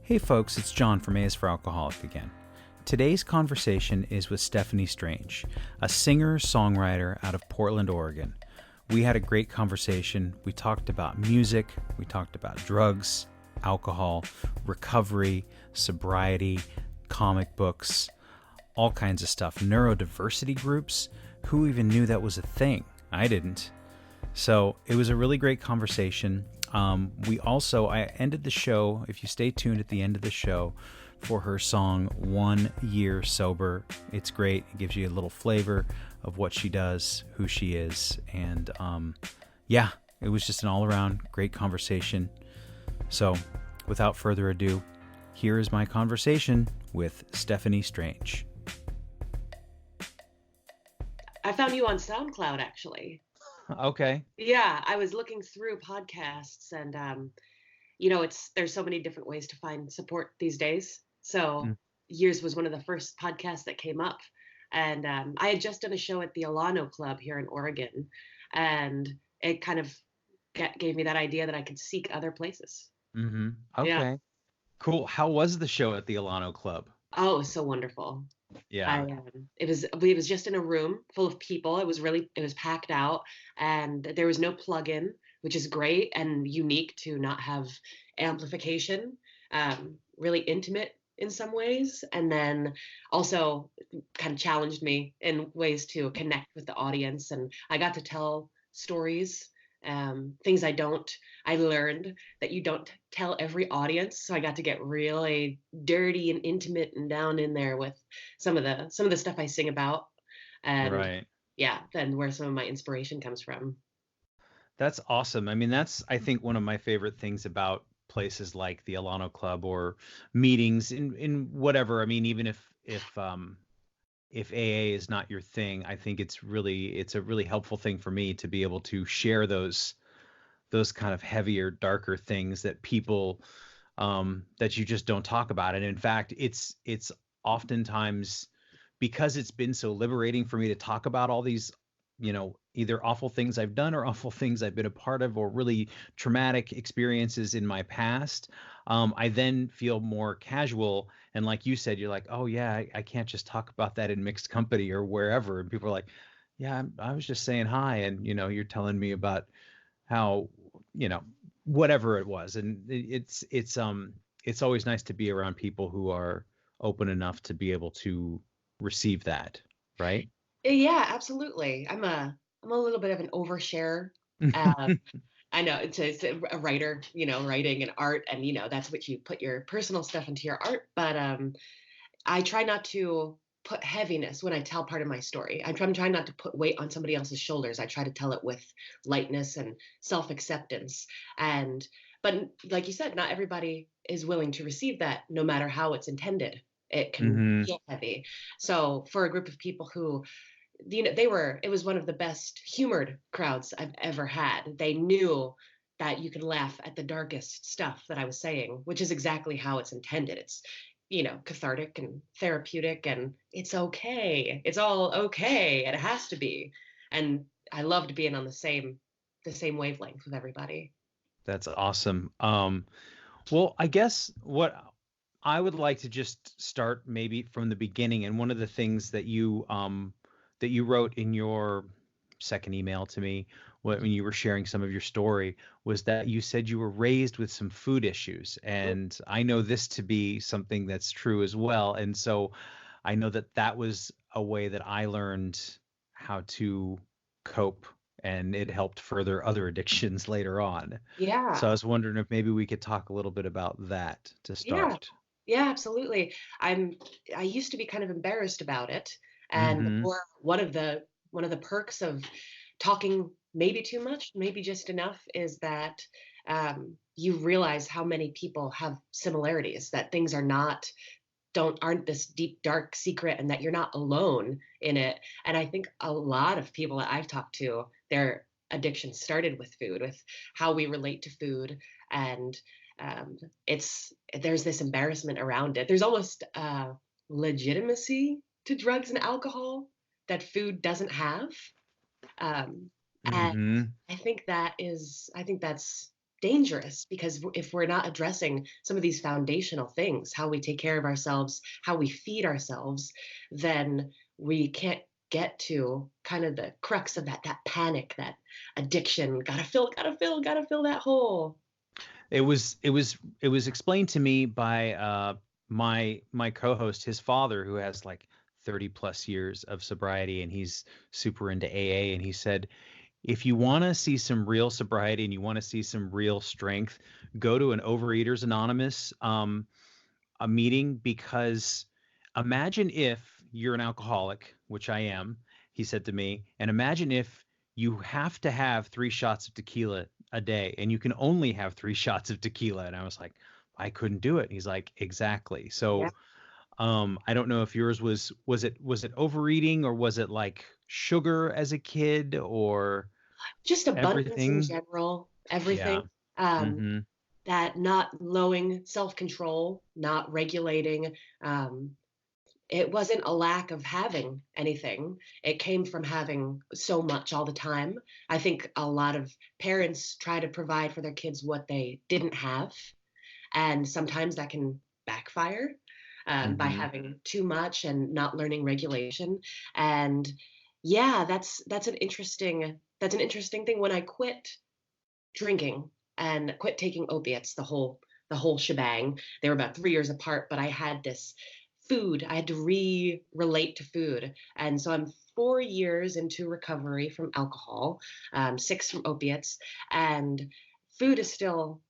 Hey folks, it's John from A is for Alcoholic again. Today's conversation is with Stephanie Strange, a singer-songwriter out of Portland, Oregon. We had a great conversation. We talked about music, we talked about drugs, alcohol, recovery, sobriety, comic books, all kinds of stuff. Neuro Diversity Groups. Who even knew that was a thing? I didn't. So it was a really great conversation. I ended the show, if you stay tuned at the end of the show, for her song 1 Year Sober. It's great. It gives you a little flavor of what she does, who she is. And it was just an all-around great conversation. So without further ado, here is my conversation with Stephanie Strange. I found you on SoundCloud, actually. Okay. Yeah, I was looking through podcasts and, there's so many different ways to find support these days. So yours was one of the first podcasts that came up. And I had just done a show at the Alano Club here in Oregon. And it kind of gave me that idea that I could seek other places. Mm-hmm. Okay. Yeah. Cool. How was the show at the Alano Club? Oh, it was so wonderful. Yeah. It was just in a room full of people. It was packed out, and there was no plug-in, which is great and unique to not have amplification. Really intimate in some ways, and then also kind of challenged me in ways to connect with the audience. And I got to tell stories, things I learned that you don't tell every audience. So I got to get really dirty and intimate and down in there with some of the stuff I sing about. And right. Yeah, then where some of my inspiration comes from. That's awesome. I mean, that's, I think, one of my favorite things about places like the Alano Club or meetings in whatever. I mean, even if AA is not your thing, I think it's a really helpful thing for me to be able to share those kind of heavier, darker things that people that you just don't talk about. And in fact, it's oftentimes, because it's been so liberating for me to talk about all these, either awful things I've done or awful things I've been a part of or really traumatic experiences in my past. I then feel more casual. And like you said, you're like, oh yeah, I can't just talk about that in mixed company or wherever. And people are like, yeah, I was just saying hi. And, you're telling me about how, whatever it was. And it's always nice to be around people who are open enough to be able to receive that. Right. Yeah, absolutely. I'm a little bit of an overshare. I know it's a writer, writing and art, and that's what you put your personal stuff into your art. But I try not to put heaviness when I tell part of my story. I'm trying not to put weight on somebody else's shoulders. I try to tell it with lightness and self-acceptance. But like you said, not everybody is willing to receive that, no matter how it's intended. It can feel heavy. So for a group of people who, it was one of the best humored crowds I've ever had. They knew that you could laugh at the darkest stuff that I was saying, which is exactly how it's intended. It's, cathartic and therapeutic, and it's okay. It's all okay. It has to be. And I loved being on the same wavelength with everybody. That's awesome. Well, I guess what I would like to just start maybe from the beginning, and one of the things that you wrote in your second email to me when you were sharing some of your story was that you said you were raised with some food issues. And I know this to be something that's true as well. And so I know that was a way that I learned how to cope, and it helped further other addictions later on. Yeah. So I was wondering if maybe we could talk a little bit about that to start. Yeah, absolutely. I used to be kind of embarrassed about it. And one of the perks of talking maybe too much, maybe just enough, is that you realize how many people have similarities, that things aren't this deep, dark secret, and that you're not alone in it. And I think a lot of people that I've talked to, their addiction started with food, with how we relate to food. And there's this embarrassment around it. There's almost legitimacy to drugs and alcohol that food doesn't have. And I think that's dangerous, because if we're not addressing some of these foundational things, how we take care of ourselves, how we feed ourselves, then we can't get to kind of the crux of that panic, that addiction. Gotta fill that hole. It was explained to me by my co-host, his father, who has like 30 plus years of sobriety, and he's super into AA. And he said, if you want to see some real sobriety and you want to see some real strength, go to an Overeaters Anonymous a meeting, because imagine if you're an alcoholic, which I am, he said to me, and imagine if you have to have 3 shots of tequila a day and you can only have 3 shots of tequila. And I was like, I couldn't do it. He's like, exactly. Yeah. So I don't know if yours was it overeating, or was it like sugar as a kid, or Just abundance in everything? general, Yeah. everything. Um, Mm-hmm. that not lowing self-control, not regulating. It wasn't a lack of having anything. It came from having so much all the time. I think a lot of parents try to provide for their kids what they didn't have, and sometimes that can backfire by Mm-hmm. having too much and not learning regulation. And yeah, that's an interesting thing. When I quit drinking and quit taking opiates, the whole shebang. They were about 3 years apart, but I had this food. I had to relate to food, and so I'm 4 years into recovery from alcohol, 6 from opiates, and food is still,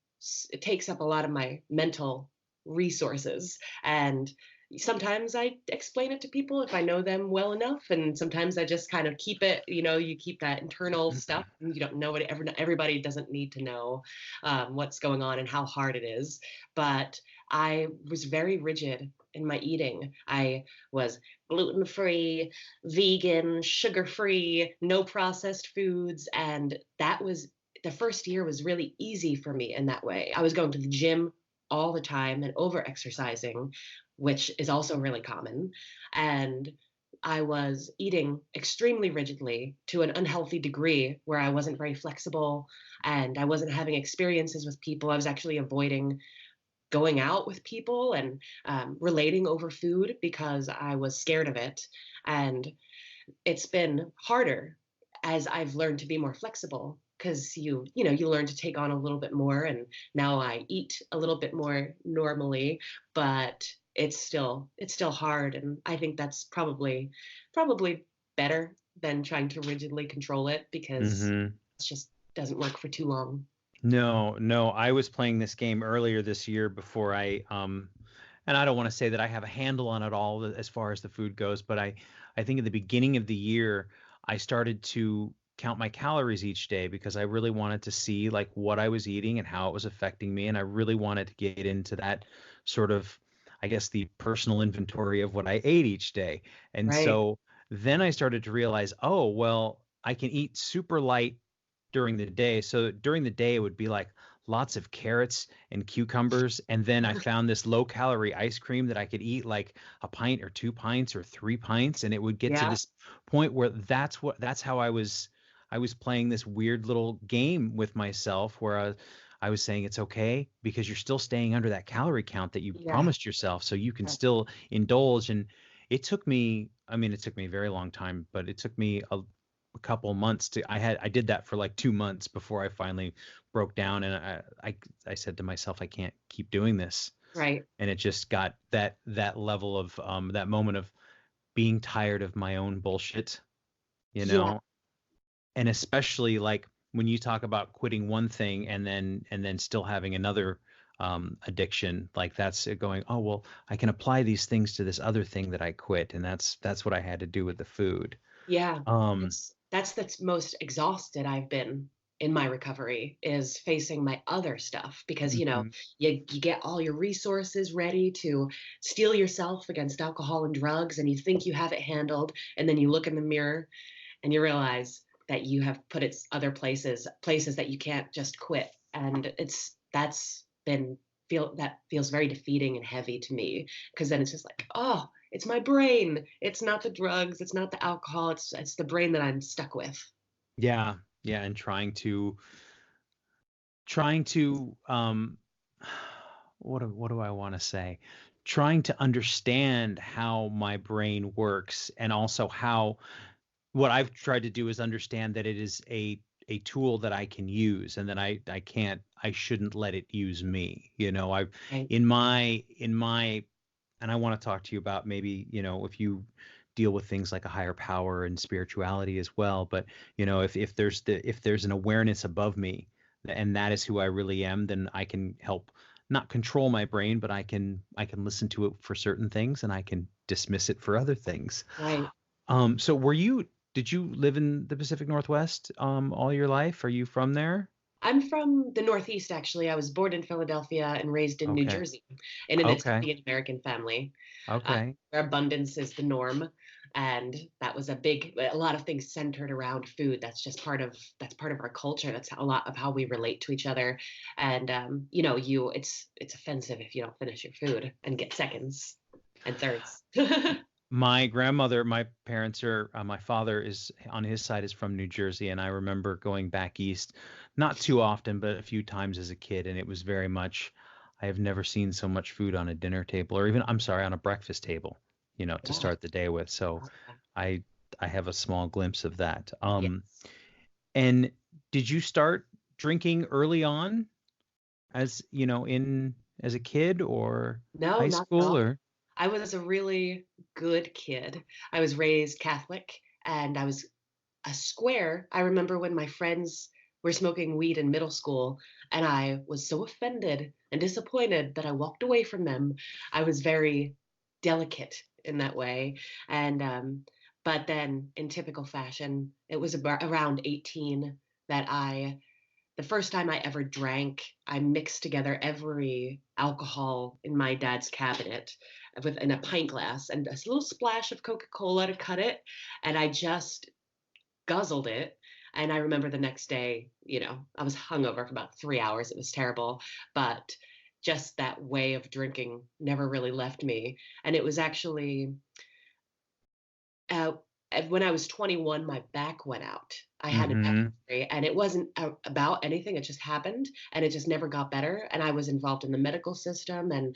it takes up a lot of my mental resources. And sometimes I explain it to people if I know them well enough, and sometimes I just kind of keep it. You keep that internal stuff, and you don't know what everybody doesn't need to know what's going on and how hard it is. But I was very rigid in my eating. I was gluten free, vegan, sugar free, no processed foods, and that was, the first year was really easy for me in that way. I was going to the gym all the time and over exercising, which is also really common. And I was eating extremely rigidly to an unhealthy degree where I wasn't very flexible and I wasn't having experiences with people. I was actually avoiding going out with people and relating over food because I was scared of it. And it's been harder as I've learned to be more flexible, because you learn to take on a little bit more, and now I eat a little bit more normally, but it's still hard, and I think that's probably better than trying to rigidly control it, because Mm-hmm. it just doesn't work for too long. No, no, I was playing this game earlier this year before and I don't want to say that I have a handle on it all as far as the food goes, but I think at the beginning of the year, I started to count my calories each day because I really wanted to see like what I was eating and how it was affecting me. And I really wanted to get into that sort of, I guess, the personal inventory of what I ate each day. And Right. so then I started to realize, oh, well, I can eat super light during the day. So during the day, it would be like lots of carrots and cucumbers. And then I found this low calorie ice cream that I could eat like a pint or 2 pints or 3 pints. And it would get to Yeah. this point where that's how I was playing this weird little game with myself where I was saying it's okay because you're still staying under that calorie count that you Yeah. promised yourself. So you can still indulge. And it took me a very long time, but it took me a couple months I did that for like 2 months before I finally broke down. And I said to myself, I can't keep doing this. Right. And it just got that level of that moment of being tired of my own bullshit, you Yeah. know. And especially like when you talk about quitting one thing and then still having another addiction, like that's it going, oh well, I can apply these things to this other thing that I quit. And that's what I had to do with the food. Yeah, um that's most exhausted I've been in my recovery, is facing my other stuff, because mhm. you get all your resources ready to steel yourself against alcohol and drugs, and you think you have it handled, and then you look in the mirror and you realize that you have put it other places that you can't just quit. And that feels very defeating and heavy to me, because then it's just like, oh, it's my brain, it's not the drugs, it's not the alcohol, it's the brain that I'm stuck with. Yeah, yeah, and trying to trying to what do I want to say? Trying to understand how my brain works, and also how what I've tried to do is understand that it is a tool that I can use, and that I shouldn't let it use me. I've Right. in my and I want to talk to you about, maybe, if you deal with things like a higher power and spirituality as well. But if there's an awareness above me, and that is who I really am, then I can help not control my brain, but I can listen to it for certain things, and I can dismiss it for other things. Right. So did you live in the Pacific Northwest all your life? Are you from there? I'm from the Northeast, actually. I was born in Philadelphia and raised in New Okay. Jersey in an Okay. Italian American family, Okay. where abundance is the norm. And that was a lot of things centered around food. That's part of our culture. That's a lot of how we relate to each other. And it's offensive if you don't finish your food and get seconds and thirds. My parents are, my father is on his side is from New Jersey, and I remember going back east, not too often, but a few times as a kid, and it was very much, I have never seen so much food on a dinner table, or even, I'm sorry, on a breakfast table, to Yeah. start the day with. So Yeah. I I have a small glimpse of that. Yes. And did you start drinking early on, in as a kid, or No, high not at school, all. or? I was a really good kid. I was raised Catholic, and I was a square. I remember when my friends were smoking weed in middle school, and I was so offended and disappointed that I walked away from them. I was very delicate in that way. And but then in typical fashion, it was around 18 that the first time I ever drank, I mixed together every alcohol in my dad's cabinet in a pint glass and a little splash of Coca-Cola to cut it. And I just guzzled it. And I remember the next day, I was hungover for about 3 hours. It was terrible. But just that way of drinking never really left me. And it was actually uh, when I was 21, my back went out. I had a back Mm-hmm. injury, and it wasn't about anything. It just happened, and it just never got better. And I was involved in the medical system, and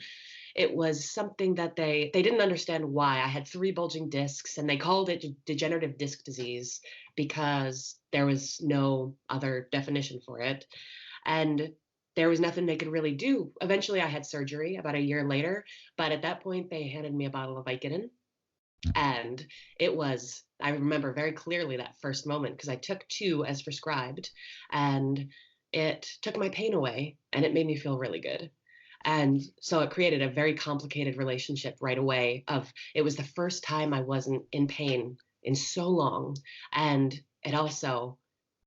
it was something that they didn't understand why. I had three bulging discs, and they called it degenerative disc disease because there was no other definition for it. And there was nothing they could really do. Eventually, I had surgery about a year later, but at that point, they handed me a bottle of Vicodin, and I remember very clearly that first moment because I took two as prescribed, and it took my pain away and it made me feel really good. And so it created a very complicated relationship right away of it was the first time I wasn't in pain in so long. And it also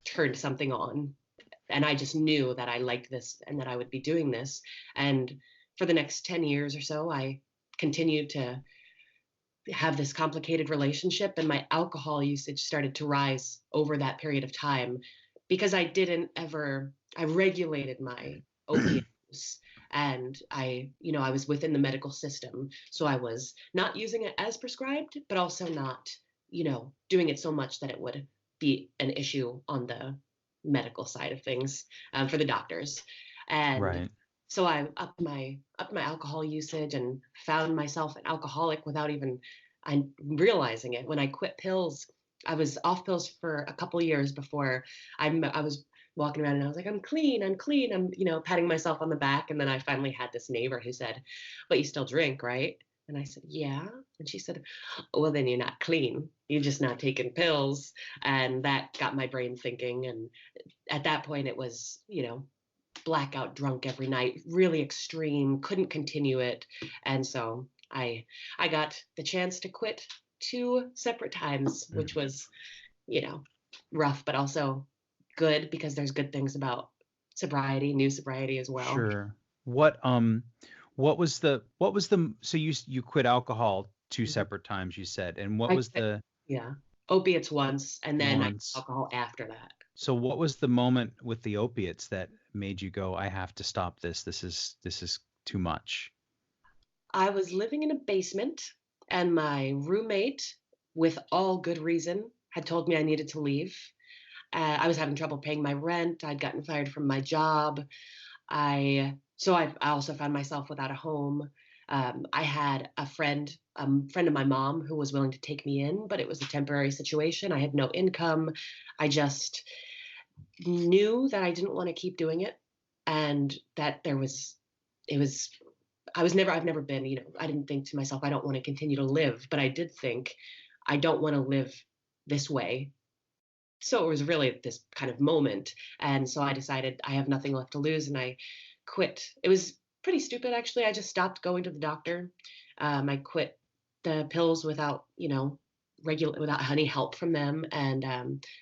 turned something on. And I just knew that I liked this and that I would be doing this. And for the next 10 years or so, I continued to have this complicated relationship, and my alcohol usage started to rise over that period of time because I regulated my opiate use, and I was within the medical system, so I was not using it as prescribed, but also not doing it so much that it would be an issue on the medical side of things, for the doctors. And Right. so I upped my alcohol usage and found myself an alcoholic without even realizing it. When I quit pills, I was off pills for a couple years before I was walking around and I was like, I'm clean, I'm clean, I'm patting myself on the back. And then I finally had this neighbor who said, but you still drink, right? And I said, yeah. And she said, well, then you're not clean. You're just not taking pills. And that got my brain thinking. And at that point, it was, blackout drunk every night, really extreme, couldn't continue it. And so I got the chance to quit two separate times, which was, you know, rough, but also good because there's good things about sobriety, new sobriety as well. Sure. What was the so you quit alcohol two Mhm. separate times, you said, and what I was quit, the yeah, opiates once, and then I quit once? alcohol after that. So what was the moment with the opiates that made you go, I have to stop this. This is too much. I was living in a basement, and my roommate, with all good reason, had told me I needed to leave. I was having trouble paying my rent. I'd gotten fired from my job. I also found myself without a home. I had a friend of my mom who was willing to take me in, but it was a temporary situation. I had no income. I just knew that I didn't want to keep doing it, and that I've never been, I didn't think to myself, I don't want to continue to live, but I did think I don't want to live this way. So it was really this kind of moment. And so I decided I have nothing left to lose, and I quit. It was pretty stupid, actually. I just stopped going to the doctor. I quit the pills without, without any help from them. And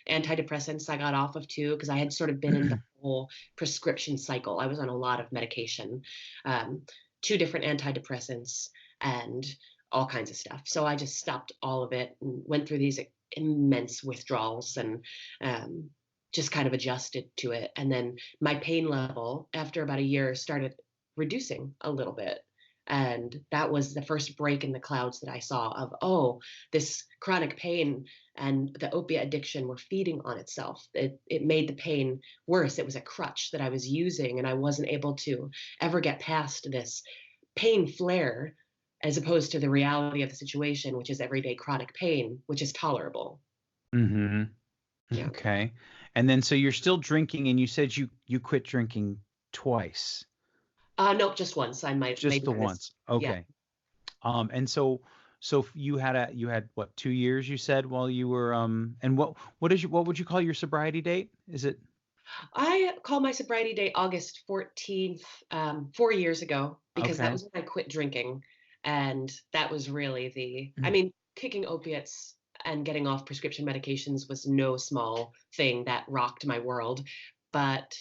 antidepressants I got off of too, because I had sort of been in the whole prescription cycle. I was on a lot of medication, um, 2 different antidepressants, and all kinds of stuff. So I just stopped all of it and went through these immense withdrawals, and um, just kind of adjusted to it. And then my pain level after about a year started reducing a little bit. And that was the first break in the clouds that I saw of, oh, this chronic pain and the opiate addiction were feeding on itself. It made the pain worse. It was a crutch that I was using, and I wasn't able to ever get past this pain flare, as opposed to the reality of the situation, which is everyday chronic pain, which is tolerable. Mm-hmm. Yeah. Okay. And then so you're still drinking, and you said you quit drinking twice. Nope, just once. I might Just maybe the miss. once. Yeah. Okay. And so you had what, 2 years you said while you were and what would you call your sobriety date? Is it I call my sobriety date August 14th, 4 years ago, because that okay? was when I quit drinking. And that was really I Mm. mean, kicking opiates and getting off prescription medications was no small thing that rocked my world. But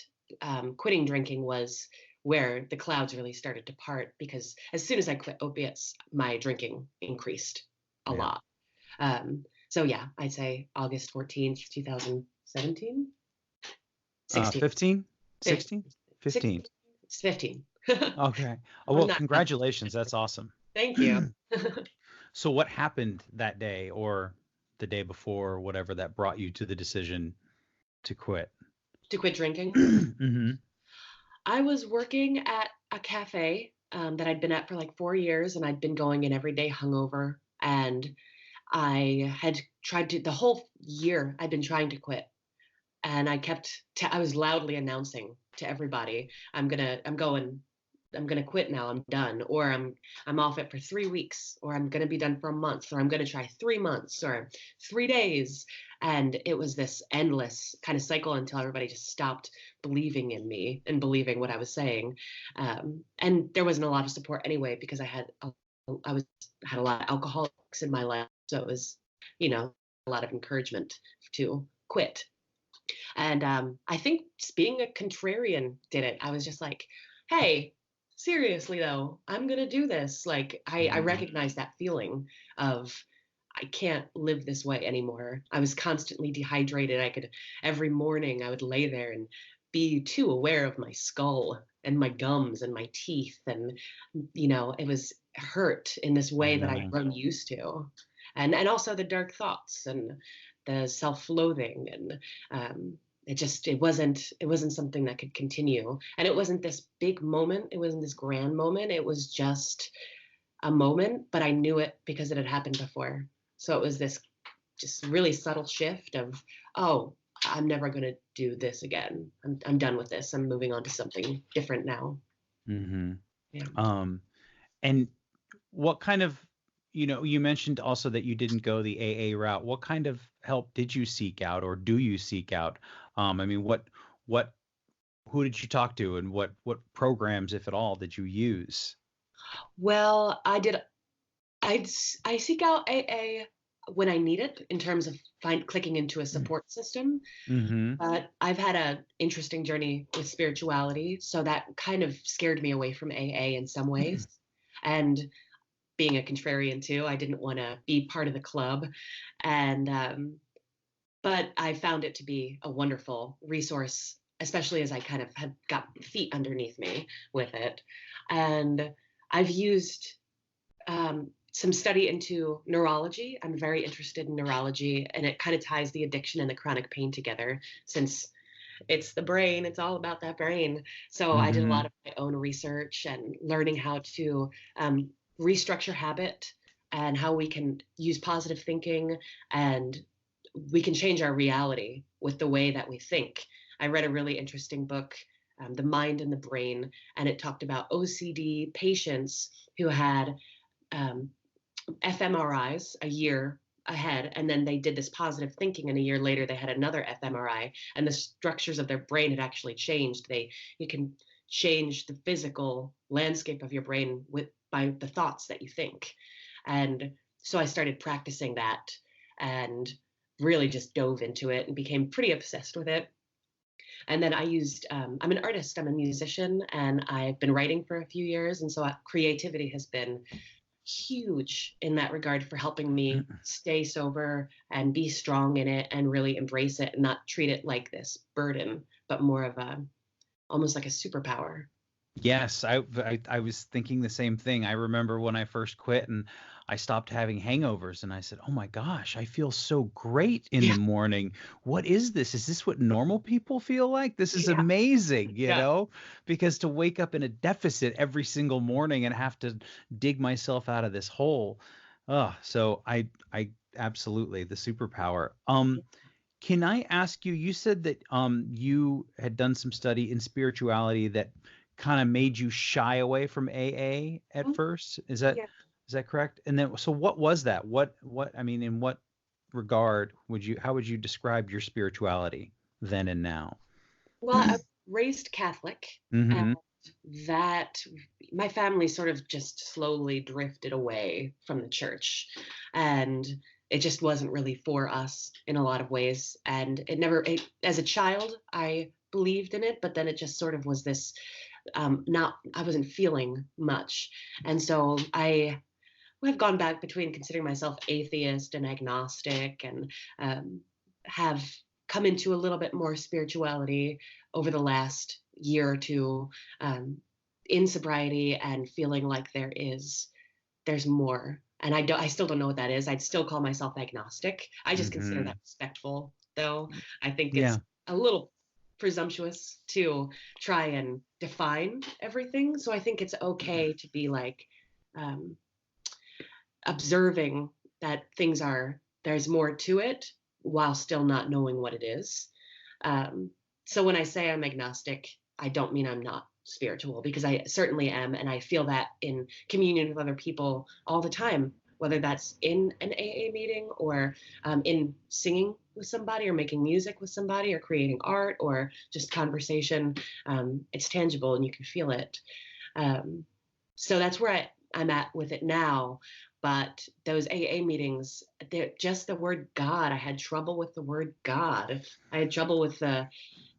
quitting drinking was where the clouds really started to part, because as soon as I quit opiates, my drinking increased a Yeah. lot. So yeah, I'd say August 14th, 2017, 16, 15, 15, 16, 16, 15. 15. Okay. Oh, I'm well, not. congratulations. That's awesome. Thank you. So what happened that day or the day before or whatever that brought you to the decision to quit? To quit drinking. Hmm. I was working at a cafe that I'd been at for like 4 years, and I'd been going in every day hungover. And I had tried to, the whole year, I'd been trying to quit. And I was loudly announcing to everybody, I'm gonna quit now. I'm done, or I'm off it for 3 weeks, or I'm gonna be done for a month, or I'm gonna try 3 months, or 3 days. And it was this endless kind of cycle until everybody just stopped believing in me and believing what I was saying. And there wasn't a lot of support anyway, because I was had a lot of alcoholics in my life, so it was, a lot of encouragement to quit. And I think just being a contrarian did it. I was just like, hey, seriously though, I'm going to do this. Like, I recognized that feeling of, I can't live this way anymore. I was constantly dehydrated. Every morning, I would lay there and be too aware of my skull and my gums and my teeth. And, it was hurt in this Oh way that I'd no. grown used to. And also the dark thoughts and the self-loathing, and it wasn't something that could continue. And it wasn't this big moment, it wasn't this grand moment, it was just a moment, but I knew it because it had happened before. So it was this just really subtle shift of, oh, I'm never going to do this again. I'm done with this. I'm moving on to something different now. Hmm. Yeah. Um, and what kind of, you mentioned also that you didn't go the AA route. What kind of help did you seek out, or do you seek out? I mean, what, who did you talk to, and what programs, if at all, did you use? Well, I seek out AA when I need it, in terms of clicking into a support system. Mm-hmm. But I've had an interesting journey with spirituality, so that kind of scared me away from AA in some ways. And being a contrarian too, I didn't want to be part of the club. And but I found it to be a wonderful resource, especially as I kind of had got feet underneath me with it. And I've used some study into neurology. I'm very interested in neurology, and it kind of ties the addiction and the chronic pain together, since it's the brain, it's all about that brain. So I did a lot Hmm. of my own research and learning how to restructure habit and how we can use positive thinking, and we can change our reality with the way that we think. I read a really interesting book, The Mind and the Brain, and it talked about OCD patients who had um, fMRIs a year ahead, and then they did this positive thinking, and a year later they had another fMRI, and the structures of their brain had actually changed. You can change the physical landscape of your brain by the thoughts that you think. And so I started practicing that and really just dove into it and became pretty obsessed with it. And then I'm an artist, I'm a musician, and I've been writing for a few years. And so creativity has been huge in that regard for helping me stay sober and be strong in it and really embrace it and not treat it like this burden, but more of a almost like a superpower. Yes, I was thinking the same thing. I remember when I first quit and I stopped having hangovers and I said, "Oh my gosh, I feel so great in Yeah, the morning. What is this? Is this what normal people feel like? This is yeah, amazing, yeah. Because to wake up in a deficit every single morning and have to dig myself out of this hole. So I absolutely the superpower. Can I ask you, you said that you had done some study in spirituality that kind of made you shy away from AA at Mhm. first. Yeah. Is that correct? And then so what was that? What I mean, in what regard how would you describe your spirituality then and now? Well, I was raised Catholic, and Hmm. that my family sort of just slowly drifted away from the church, and it just wasn't really for us in a lot of ways. And as a child, I believed in it, but then it just sort of was this not I wasn't feeling much, and so I've gone back between considering myself atheist and agnostic, and um, have come into a little bit more spirituality over the last year or two, um, in sobriety, and feeling like there's more. And I still don't know what that is. I'd still call myself agnostic. I just consider Hmm. that respectful, though. I think it's Yeah. a little presumptuous to try and define everything. So I think it's okay to be like, um, observing that there's more to it while still not knowing what it is. So when I say I'm agnostic, I don't mean I'm not spiritual, because I certainly am, and I feel that in communion with other people all the time, whether that's in an AA meeting, or in singing with somebody, or making music with somebody, or creating art, or just conversation. It's tangible and you can feel it. Um, so that's where I'm at with it now. But those AA meetings, just the word God, I had trouble with the word God. I had trouble with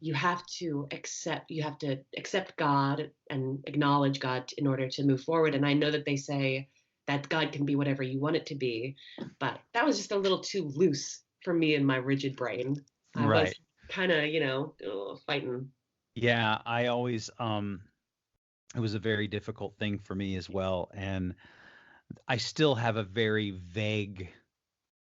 you have to accept God and acknowledge God in order to move forward. And I know that they say that God can be whatever you want it to be, but that was just a little too loose for me in my rigid brain. I was Right. kind of, fighting. Yeah, I always it was a very difficult thing for me as well, and I still have a very vague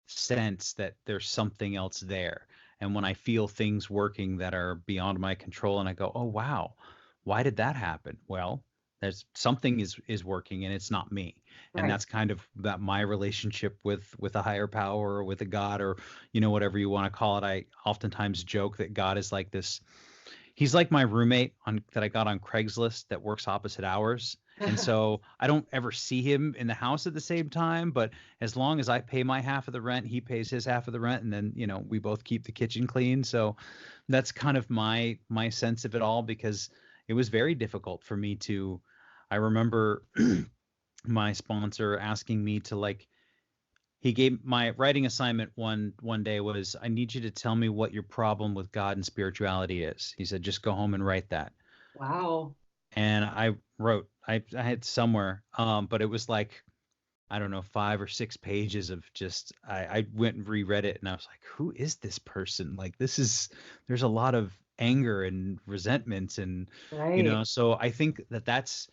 sense that there's something else there. And when I feel things working that are beyond my control and I go, "Oh wow, why did that happen?" Well, there's something is working and it's not me. And Right. that's kind of that my relationship with a higher power or with a God or whatever you want to call it. I oftentimes joke that God is like this. He's like my roommate on that I got on Craigslist that works opposite hours. And so I don't ever see him in the house at the same time, but as long as I pay my half of the rent, he pays his half of the rent, and then, we both keep the kitchen clean. So that's kind of my sense of it all, because it was very difficult for me to I remember my sponsor asking me to, like, he gave my writing assignment one day was, I need you to tell me what your problem with God and spirituality is. He said, just go home and write that. Wow. And I wrote, I had somewhere, but it was like, I don't know, 5 or 6 pages of just, I went and reread it and I was like, who is this person? Like, there's a lot of anger and resentment and, Right. so I think that that's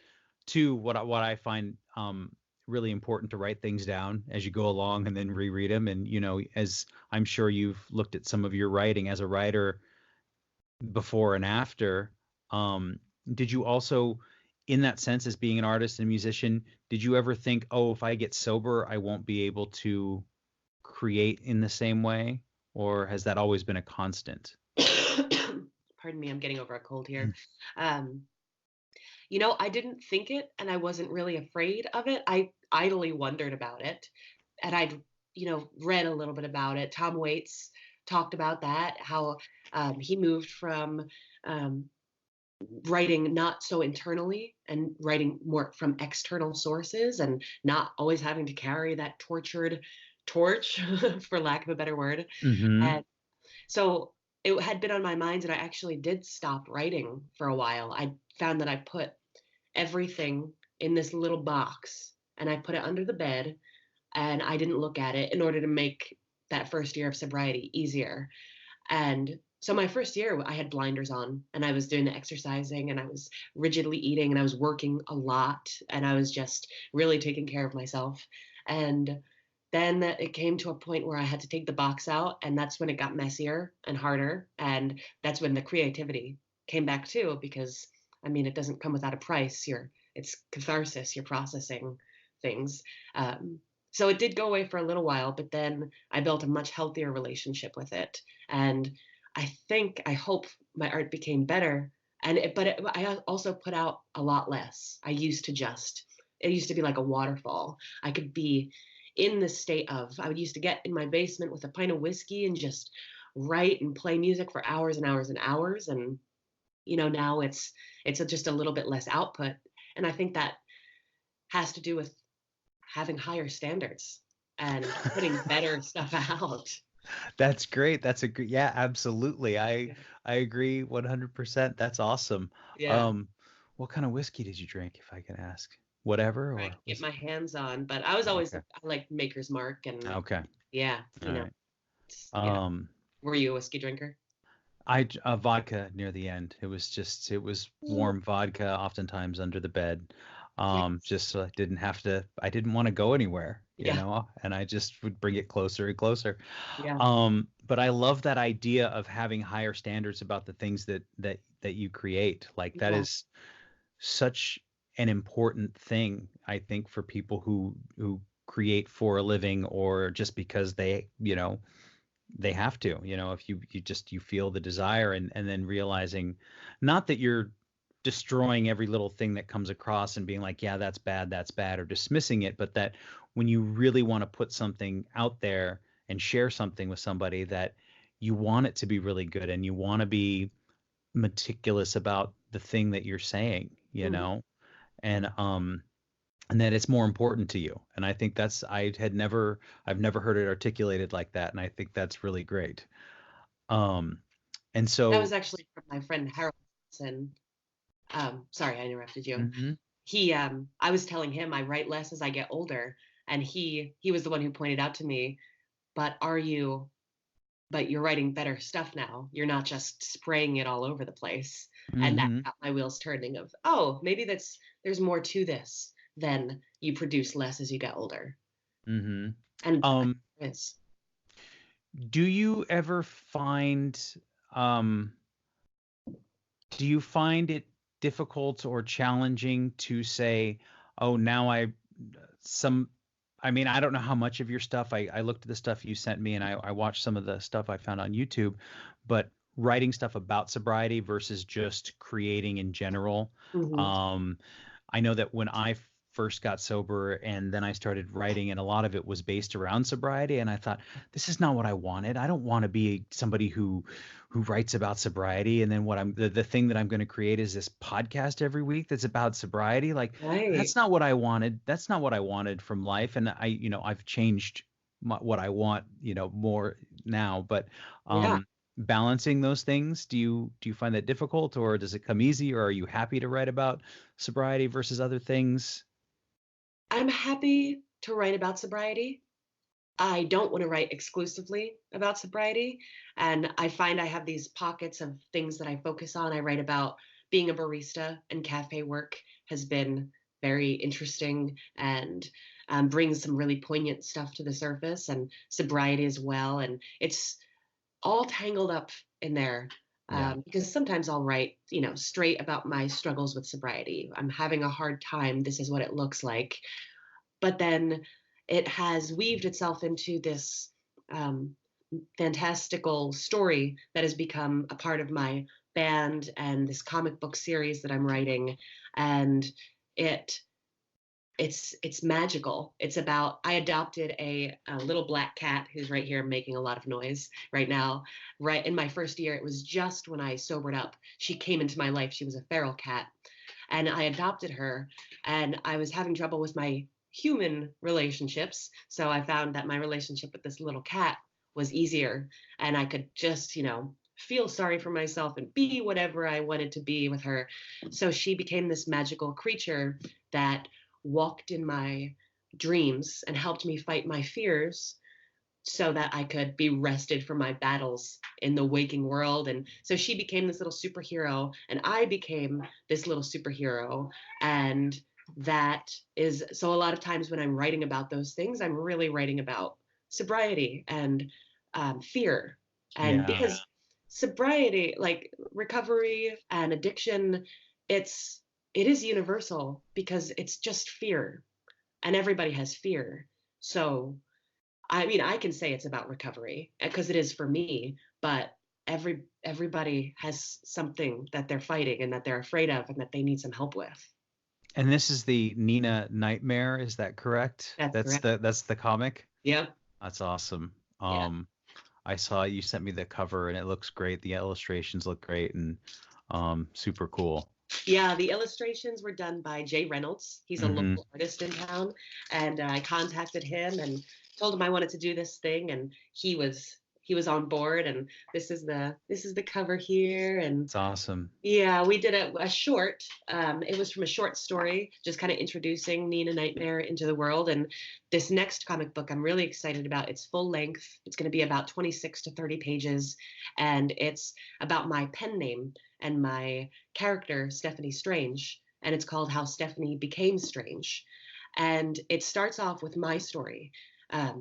too what I find, really important to write things down as you go along and then reread them. And, as I'm sure you've looked at some of your writing as a writer before and after, um, did you also, in that sense, as being an artist and a musician, did you ever think, oh, if I get sober, I won't be able to create in the same way? Or has that always been a constant? Pardon me, I'm getting over a cold here. Um, I didn't think it and I wasn't really afraid of it. I idly wondered about it. And I'd, read a little bit about it. Tom Waits talked about that, how he moved from um, writing not so internally and writing more from external sources and not always having to carry that tortured torch, for lack of a better word. Mm-hmm. And so it had been on my mind, and I actually did stop writing for a while. I found that I put everything in this little box and I put it under the bed and I didn't look at it in order to make that first year of sobriety easier. And so my first year, I had blinders on and I was doing the exercising and I was rigidly eating and I was working a lot and I was just really taking care of myself. And then it came to a point where I had to take the box out, and that's when it got messier and harder. And that's when the creativity came back too, because I mean, it doesn't come without a price. It's catharsis. You're processing things. Um, so it did go away for a little while, but then I built a much healthier relationship with it. And I hope my art became better. I also put out a lot less. It used to be like a waterfall. I could be in the state of, I would used to get in my basement with a pint of whiskey and just write and play music for hours and hours and hours. And, now it's just a little bit less output. And I think that has to do with having higher standards and putting better stuff out. That's great. That's a great, yeah, absolutely. I Yeah. I agree 100%. That's awesome. Yeah. Um, what kind of whiskey did you drink, if I can ask? Whatever, I or could get was my hands on, but I was always, okay. I like Maker's Mark and Okay. yeah, All right. yeah. Um, Were you a whiskey drinker? vodka near the end. It was Mm. warm vodka, oftentimes under the bed. Yes. Just so I didn't want to go anywhere, Yeah. and I just would bring it closer and closer. Yeah. But I love that idea of having higher standards about the things that you create. Like that Yeah. is such an important thing, I think, for people who create for a living or just because they have to, if you feel the desire and then realizing not that you're destroying every little thing that comes across and being like, yeah, that's bad, or dismissing it, but that when you really want to put something out there and share something with somebody, that you want it to be really good and you want to be meticulous about the thing that you're saying, Mhm. and and that it's more important to you. And I think I've never heard it articulated like that, and I think that's really great. Um, and That was so, actually from my friend Harold Johnson. Sorry, I interrupted you. mhm. I was telling him I write less as I get older, and he was the one who pointed out to me, but you're writing better stuff now. You're not just spraying it all over the place. And that Mhm. got my wheels turning of, oh, maybe there's more to this than you produce less as you get older. Mhm. And Um, there is. do you ever um do you find it difficult or challenging to say, oh, now some I mean, I don't know how much of your stuff I looked at the stuff you sent me and I watched some of the stuff I found on YouTube, but writing stuff about sobriety versus just creating in general. Mhm. Um, I know that when I first got sober and then I started writing, and a lot of it was based around sobriety, and I thought, this is not what I wanted. I don't want to be somebody who writes about sobriety, and then the thing that I'm going to create is this podcast every week that's about sobriety. Like, Right. that's not what I wanted. That's not what I wanted from life. And I've changed what I want, more now. But Yeah. balancing those things, do you find that difficult, or does it come easy, or are you happy to write about sobriety versus other things? I'm happy to write about sobriety. I don't want to write exclusively about sobriety. And I find I have these pockets of things that I focus on. I write about being a barista, and cafe work has been very interesting and brings some really poignant stuff to the surface, and sobriety as well. And it's all tangled up in there. Yeah. Because sometimes I'll write, straight about my struggles with sobriety. I'm having a hard time. This is what it looks like. But then it has weaved itself into this um, fantastical story that has become a part of my band and this comic book series that I'm writing. And it it's magical. It's about, I adopted a little black cat who's right here making a lot of noise right now. Right in my first year, it was just when I sobered up. She came into my life. She was a feral cat, and I adopted her. And I was having trouble with my human relationships, so I found that my relationship with this little cat was easier, and I could just, feel sorry for myself and be whatever I wanted to be with her. So she became this magical creature that walked in my dreams and helped me fight my fears so that I could be rested from my battles in the waking world. And so she became this little superhero, and I became this little superhero. And that is so, a lot of times when I'm writing about those things, I'm really writing about sobriety and fear. And Yeah. because sobriety, like recovery and addiction, it is universal because it's just fear, and everybody has fear. So I mean, I can say it's about recovery because it is for me, but everybody has something that they're fighting and that they're afraid of and that they need some help with. And this is the Nina Nightmare, is that correct? That's That's correct. the comic. Yep. That's awesome. Yeah. I saw you sent me the cover and it looks great. The illustrations look great and super cool. Yeah, the illustrations were done by Jay Reynolds. He's a Mm-hmm. local artist in town, and I contacted him and told him I wanted to do this thing, and he was on board. And this is the cover here, and It's awesome. yeah, we did a short. It was from a short story, just kind of introducing Nina Nightmare into the world. And this next comic book I'm really excited about. It's full length. It's going to be about 26 to 30 pages. And it's about my pen name and my character, Stephanie Strange. And it's called How Stephanie Became Strange. And it starts off with my story.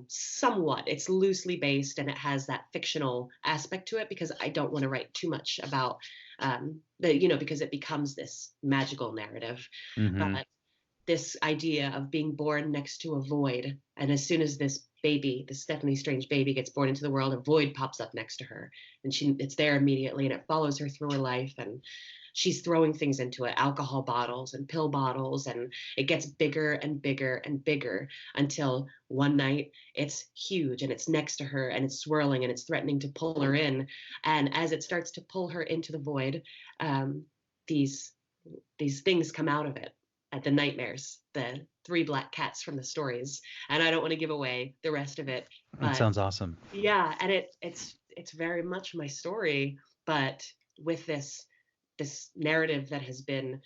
Somewhat, it's loosely based, and it has that fictional aspect to it because I don't want to write too much about because it becomes this magical narrative. Mm-hmm. But this idea of being born next to a void, and as soon as this baby, the Stephanie Strange baby, gets born into the world, a void pops up next to her, and it's there immediately, and it follows her through her life. And she's throwing things into it, alcohol bottles and pill bottles, and it gets bigger and bigger and bigger until one night it's huge and it's next to her and it's swirling and it's threatening to pull her in. And as it starts to pull her into the void, these things come out of it, at the nightmares, the three black cats from the stories. And I don't want to give away the rest of it, That but sounds awesome. yeah, and it's very much my story, but with this narrative that has been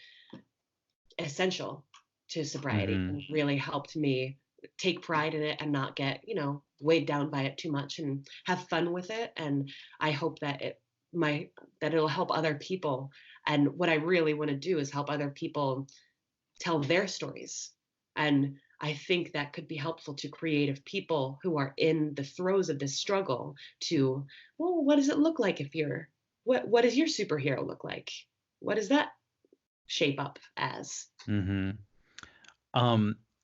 essential to sobriety Mm-hmm. and really helped me take pride in it and not get, weighed down by it too much and have fun with it. And I hope that it'll help other people. And what I really want to do is help other people tell their stories. And I think that could be helpful to creative people who are in the throes of this struggle to, well, what does it look like if what does your superhero look like? What does that shape up as? Mm-hmm.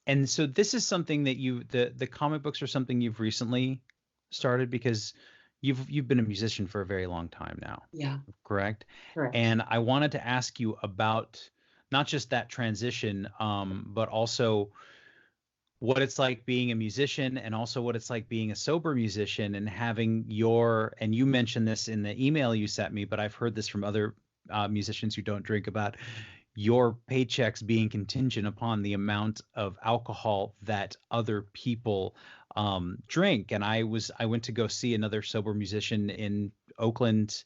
And so this is something that the comic books are something you've recently started because you've been a musician for a very long time now. Yeah, Correct? correct. And I wanted to ask you about not just that transition, but also what it's like being a musician and also what it's like being a sober musician and having and you mentioned this in the email you sent me, but I've heard this from other musicians who don't drink about your paychecks being contingent upon the amount of alcohol that other people drink. And I went to go see another sober musician in Oakland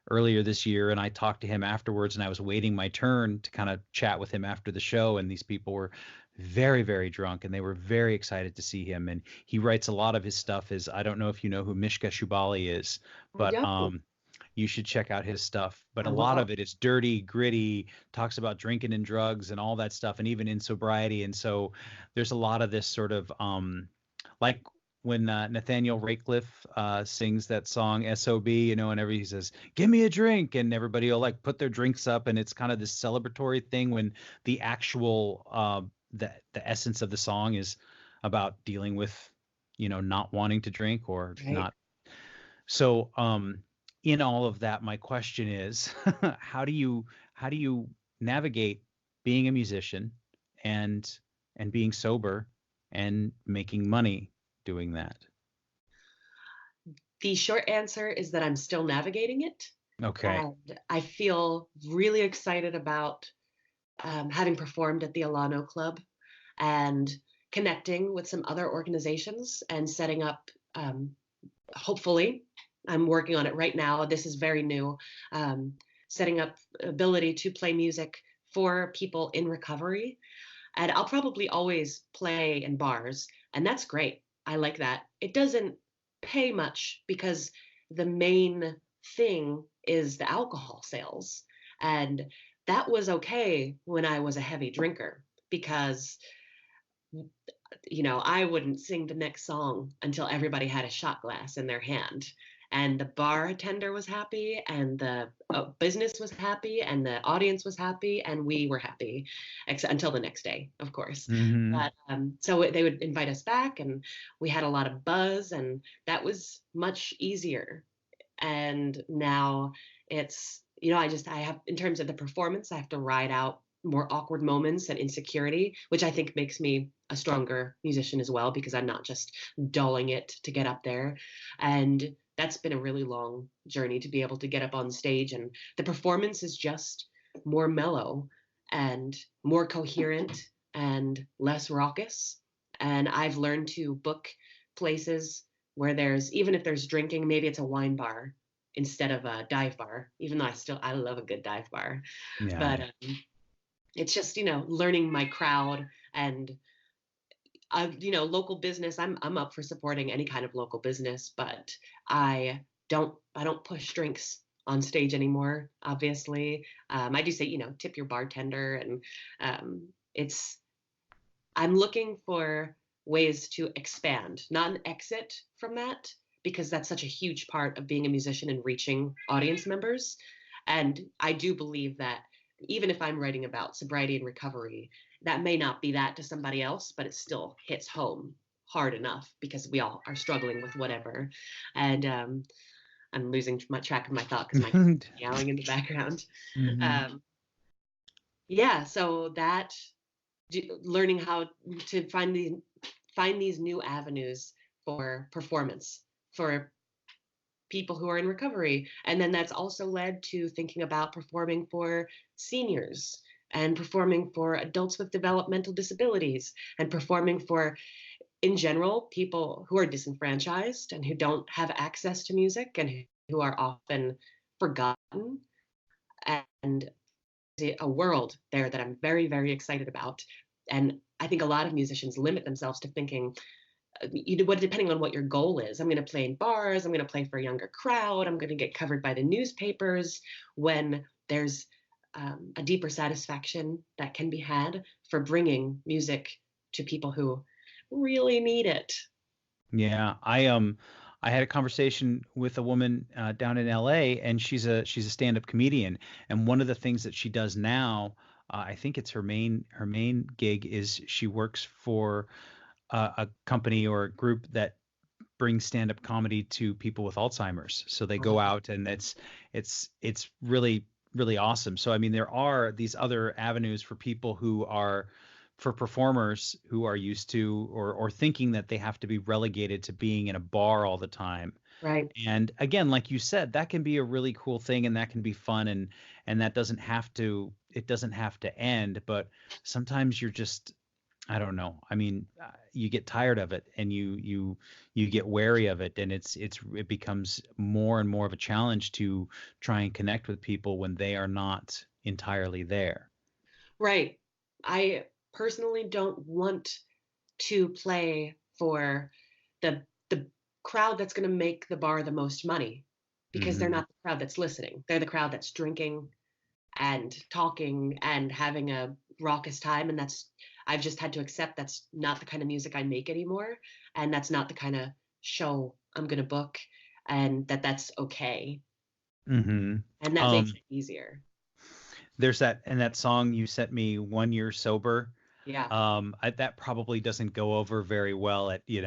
earlier this year, and I talked to him afterwards, and I was waiting my turn to kind of chat with him after the show, and these people were very, very drunk, and they were very excited to see him. And he writes a lot of his stuff is, I don't know if you know who Mishka Shubali is, but Yeah. you should check out his stuff. But I a lot will. of it is dirty, gritty, talks about drinking and drugs and all that stuff, and even in sobriety. And so there's a lot of this sort of like when Nathaniel Rateliff sings that song SOB, you know, and everybody says, "Give me a drink," and everybody will like put their drinks up, and it's kind of this celebratory thing when the actual the essence of the song is about dealing with, you know, not wanting to drink or Right. not. So in all of that, my question is, how do you navigate being a musician and being sober and making money doing that? The short answer is that I'm still navigating it. Okay. And I feel really excited about having performed at the Alano Club and connecting with some other organizations and setting up, hopefully, I'm working on it right now. This is very new. Um, Setting up ability to play music for people in recovery. And I'll probably always play in bars, and that's great. I like that. It doesn't pay much because the main thing is the alcohol sales. And that was okay when I was a heavy drinker because, I wouldn't sing the next song until everybody had a shot glass in their hand. And the bartender was happy, and the business was happy, and the audience was happy, and we were happy, until the next day, of course. Hmm. But so they would invite us back, and we had a lot of buzz, and that was much easier. And now it's, I have, in terms of the performance, I have to ride out more awkward moments and insecurity, which I think makes me a stronger musician as well, because I'm not just dulling it to get up there. And that's been a really long journey to be able to get up on stage, and the performance is just more mellow and more coherent and less raucous. And I've learned to book places where there's, even if there's drinking, maybe it's a wine bar instead of a dive bar, even though I love a good dive bar. Yeah. But it's just, learning my crowd. And local business, I'm up for supporting any kind of local business, but I don't push drinks on stage anymore, obviously. I do say, tip your bartender. And it's I'm looking for ways to expand, not an exit from that, because that's such a huge part of being a musician and reaching audience members. And I do believe that even if I'm writing about sobriety and recovery, that may not be that to somebody else, but it still hits home hard enough because we all are struggling with whatever. And I'm losing my track of my thought because my Hmm. yelling in the background. Um, yeah, so that learning how to find these new avenues for performance for people who are in recovery. And then that's also led to thinking about performing for seniors and performing for adults with developmental disabilities and performing for, in general, people who are disenfranchised and who don't have access to music and who are often forgotten. And a world there that I'm very, very excited about. And I think a lot of musicians limit themselves to thinking, depending on what your goal is. I'm going to play in bars. I'm going to play for a younger crowd. I'm going to get covered by the newspapers, when there's a deeper satisfaction that can be had for bringing music to people who really need it. Yeah, I had a conversation with a woman down in LA, and she's a stand-up comedian, and one of the things that she does now, I think it's her main gig is she works for a company or a group that brings stand-up comedy to people with Alzheimer's. So they go Wow. out, and it's really really awesome. So I mean, there are these other avenues for people who are for performers who are used to or thinking that they have to be relegated to being in a bar all the time. Right. And again, like you said, that can be a really cool thing, and that can be fun, and that doesn't have to end, but sometimes you're just, I don't know. I mean, you get tired of it, and you get wary of it, and it becomes more and more of a challenge to try and connect with people when they are not entirely there. Right. I personally don't want to play for the crowd that's going to make the bar the most money. because they're not the crowd that's listening. They're the crowd that's drinking and talking and having a raucous time. And I've just had to accept that's not the kind of music I make anymore. And that's not the kind of show I'm going to book, and that's okay. Mm-hmm. And that makes it easier. There's that song you sent me, 1 Year Sober. Yeah. That probably doesn't go over very well at, in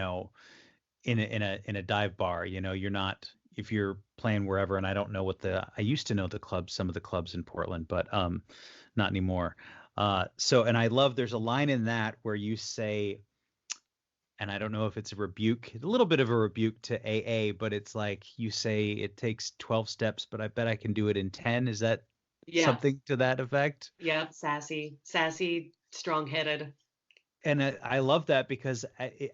a dive bar. You're not, if you're playing wherever, and I don't know I used to know some of the clubs in Portland, but not anymore. And I love, there's a line in that where you say, and I don't know if it's a little bit of a rebuke to AA, but it's like you say it takes 12 steps, but I bet I can do it in 10. Is that Yes. something to that effect? Yeah. Sassy, strong-headed. And I love that, because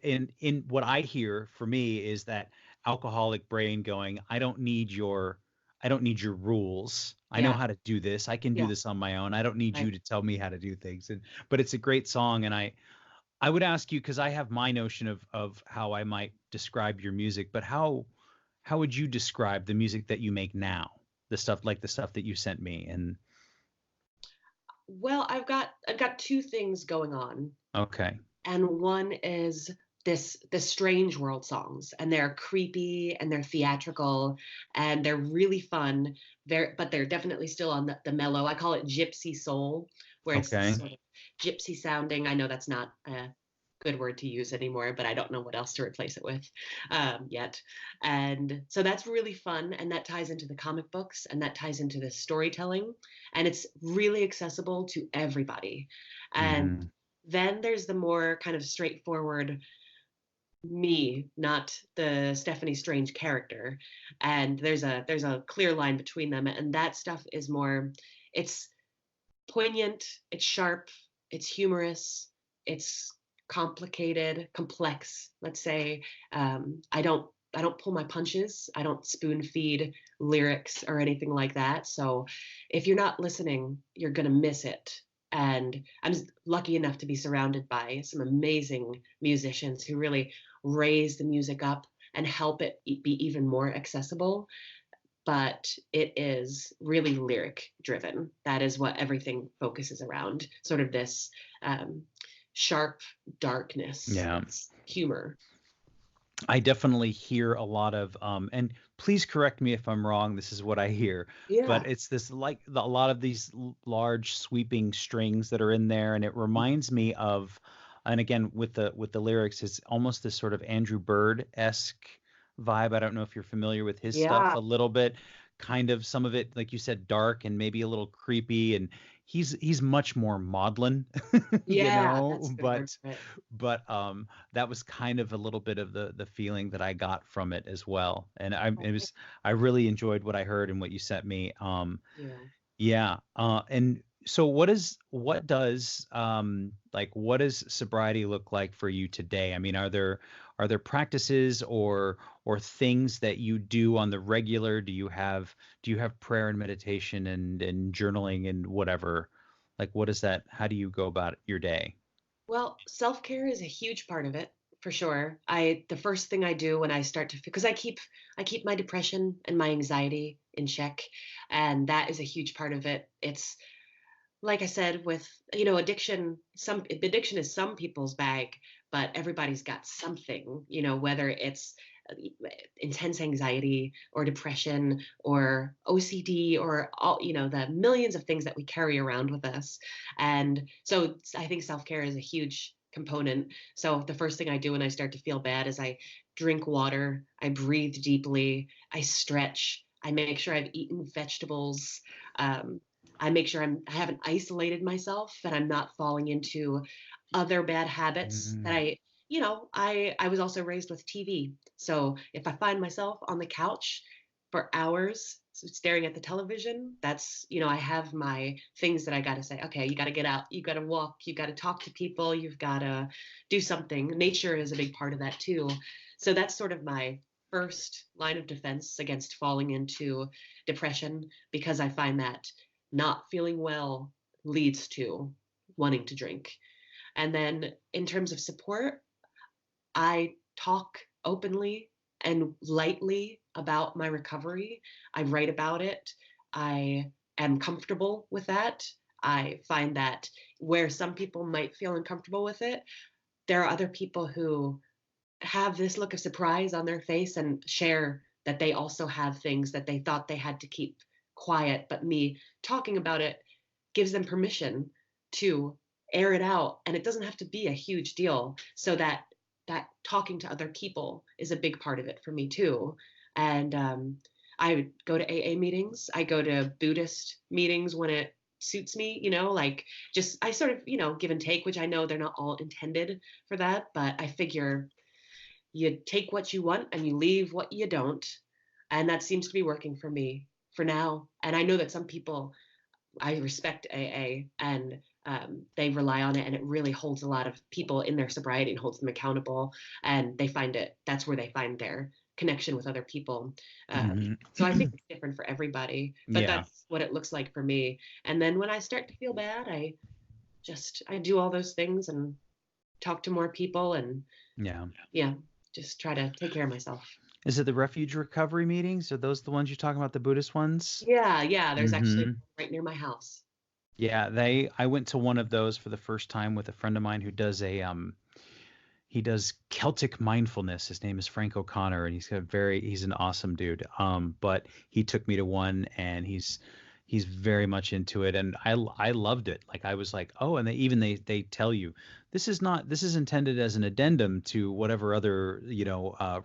in what I hear for me is that alcoholic brain going, I don't need your rules. I know Yeah. how to do this. I can do Yeah. this on my own. I don't need Right. you to tell me how to do things. But it's a great song, and I would ask you, because I have my notion of how I might describe your music, but how would you describe the music that you make now? The stuff that you sent me. And Well, I've got two things going on. okay. And one is the strange world songs, and they're creepy and they're theatrical and they're really fun. They're definitely still on the mellow. I call it gypsy soul, where it's Okay. sort of gypsy sounding. I know that's not a good word to use anymore, but I don't know what else to replace it with yet. And so that's really fun, and that ties into the comic books, and that ties into the storytelling, and it's really accessible to everybody. And Mm-hmm. then there's the more kind of straightforward me, not the Stephanie Strange character. And there's a clear line between them. And that stuff is more, it's poignant, it's sharp, it's humorous, it's complicated, complex, let's say. I don't pull my punches. I don't spoon feed lyrics or anything like that. So if you're not listening, you're going to miss it. And I'm lucky enough to be surrounded by some amazing musicians who really raise the music up and help it be even more accessible. But it is really lyric driven. That is what everything focuses around, sort of this um, sharp darkness, Yeah. humor. I definitely hear a lot of, and please correct me if I'm wrong. This is what I hear, but Yeah. it's this, like, a lot of these large sweeping strings that are in there, and it reminds me of, and again with the lyrics, it's almost this sort of Andrew Bird-esque vibe. I don't know if you're familiar with his stuff Yeah. a little bit, kind of some of it, like you said, dark and maybe a little creepy, and he's much more maudlin, Yeah. That's a good word but for it. that was kind of a little bit of the feeling that I got from it as well. And Oh, I really enjoyed what I heard and what you sent me. yeah. Yeah. And so what does sobriety look like for you today? I mean, are there practices or things that you do on the regular? Do you have prayer and meditation and journaling and whatever? Like, what is that? How do you go about your day? Well, self-care is a huge part of it, for sure. The first thing I do when I start to, because I keep my depression and my anxiety in check, and that is a huge part of it. It's like I said, with addiction is some people's bag, but everybody's got something, whether it's uh, intense anxiety or depression or OCD or all, the millions of things that we carry around with us. And so I think self-care is a huge component. So the first thing I do when I start to feel bad is I drink water, I breathe deeply, I stretch, I make sure I've eaten vegetables. Um, I make sure I haven't isolated myself and I'm not falling into other bad habits that Mm, I was also raised with TV. So if I find myself on the couch for hours staring at the television, I have my things that I got to say, okay, you got to get out, you got to walk, you got to talk to people, you've got to do something. Nature is a big part of that too. So that's sort of my first line of defense against falling into depression, because I find that not feeling well leads to wanting to drink. And then in terms of support, I talk openly and lightly about my recovery. I write about it. I am comfortable with that. I find that where some people might feel uncomfortable with it, there are other people who have this look of surprise on their face and share that they also have things that they thought they had to keep quiet, but me talking about it gives them permission to air it out, and it doesn't have to be a huge deal. So that talking to other people is a big part of it for me too. And I go to AA meetings, I go to Buddhist meetings when it suits me, like just I sort of, give and take, which I know they're not all intended for that, but I figure you take what you want and you leave what you don't. And that seems to be working for me for now. And I know that some people, I respect AA, and they rely on it, and it really holds a lot of people in their sobriety and holds them accountable. And they find that's where they find their connection with other people. So I think it's different for everybody, but Yeah. that's what it looks like for me. And then when I start to feel bad, I do all those things and talk to more people, and yeah, just try to take care of myself. Is it the refuge recovery meetings? Are those the ones you're talking about, the Buddhist ones? Yeah. There's actually right near my house. Yeah, I went to one of those for the first time with a friend of mine who does he does Celtic mindfulness. His name is Frank O'Connor, and he's an awesome dude. But he took me to one, and he's very much into it, and I loved it. Like, I was like, oh, and they tell you this is intended as an addendum to whatever other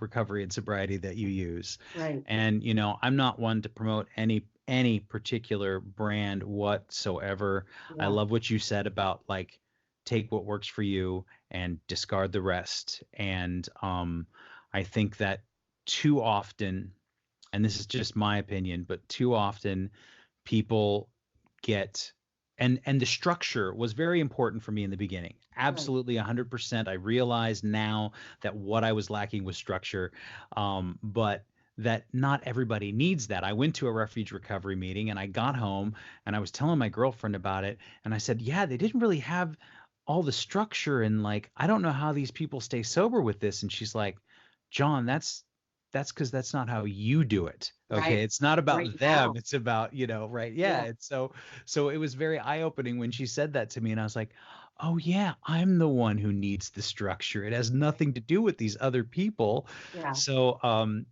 recovery and sobriety that you use. Right. And I'm not one to promote any particular brand whatsoever. Yeah. I love what you said about, like, take what works for you and discard the rest. And I think that too often, and this is just my opinion, but too often people get, and the structure was very important for me in the beginning. Absolutely 100%. I realize now that what I was lacking was structure, but that not everybody needs that. I went to a refuge recovery meeting, and I got home and I was telling my girlfriend about it, and I said, yeah, they didn't really have all the structure, and, like, I don't know how these people stay sober with this. And she's like, John, that's because that's not how you do it. Okay. Right. It's not about Right them. now. It's about, right. Yeah. And so it was very eye-opening when she said that to me, and I was like, oh yeah, I'm the one who needs the structure. It has nothing to do with these other people. Yeah. So